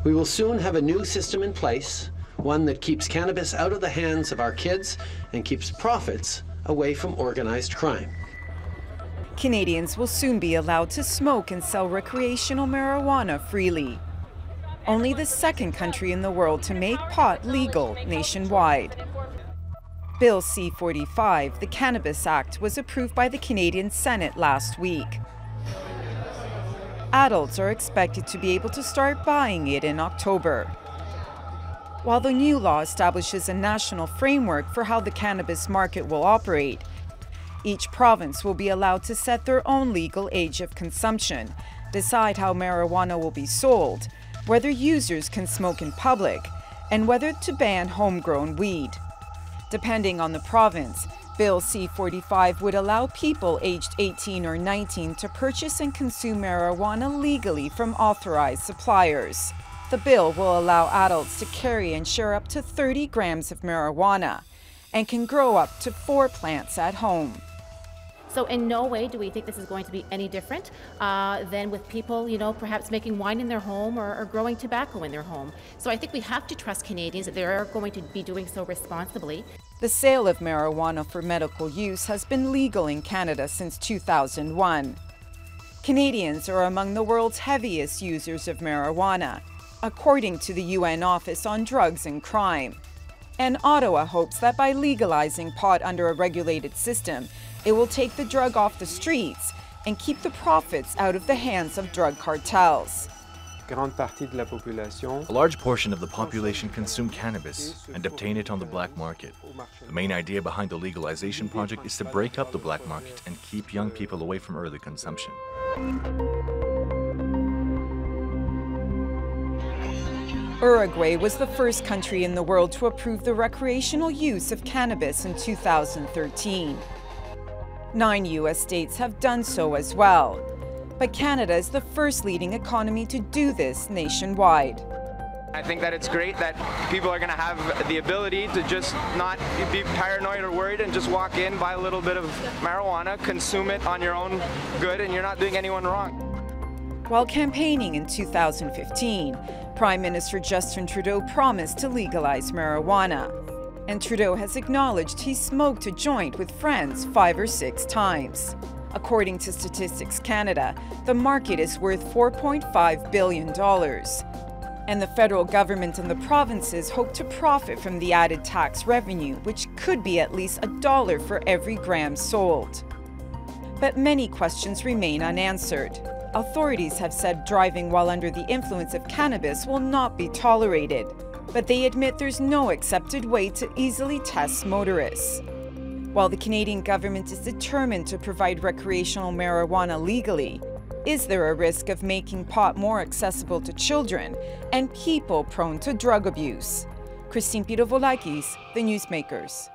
We will soon have a new system in place, one that keeps cannabis out of the hands of our kids and keeps profits away from organized crime. Canadians will soon be allowed to smoke and sell recreational marijuana freely. Only the second country in the world to make pot legal nationwide. Bill C-45, the Cannabis Act, was approved by the Canadian Senate last week. Adults are expected to be able to start buying it in October. While the new law establishes a national framework for how the cannabis market will operate, each province will be allowed to set their own legal age of consumption, decide how marijuana will be sold, whether users can smoke in public, and whether to ban homegrown weed. Depending on the province, Bill C-45 would allow people aged 18 or 19 to purchase and consume marijuana legally from authorized suppliers. The bill will allow adults to carry and share up to 30 grams of marijuana and can grow up to 4 plants at home. So in no way do we think this is going to be any different than with people, perhaps making wine in their home or growing tobacco in their home. So I think we have to trust Canadians that they are going to be doing so responsibly. The sale of marijuana for medical use has been legal in Canada since 2001. Canadians are among the world's heaviest users of marijuana, according to the UN Office on Drugs and Crime. And Ottawa hopes that by legalizing pot under a regulated system, it will take the drug off the streets and keep the profits out of the hands of drug cartels. A large portion of the population consume cannabis and obtain it on the black market. The main idea behind the legalization project is to break up the black market and keep young people away from early consumption. Uruguay was the first country in the world to approve the recreational use of cannabis in 2013. 9 U.S. states have done so as well. But Canada is the first leading economy to do this nationwide. I think that it's great that people are going to have the ability to just not be paranoid or worried and just walk in, buy a little bit of marijuana, consume it on your own good, and you're not doing anyone wrong. While campaigning in 2015, Prime Minister Justin Trudeau promised to legalize marijuana. And Trudeau has acknowledged he smoked a joint with friends 5 or 6 times. According to Statistics Canada, the market is worth $4.5 billion. And the federal government and the provinces hope to profit from the added tax revenue, which could be at least $1 for every gram sold. But many questions remain unanswered. Authorities have said driving while under the influence of cannabis will not be tolerated, but they admit there's no accepted way to easily test motorists. While the Canadian government is determined to provide recreational marijuana legally, is there a risk of making pot more accessible to children and people prone to drug abuse? Pirovolakis, The Newsmakers.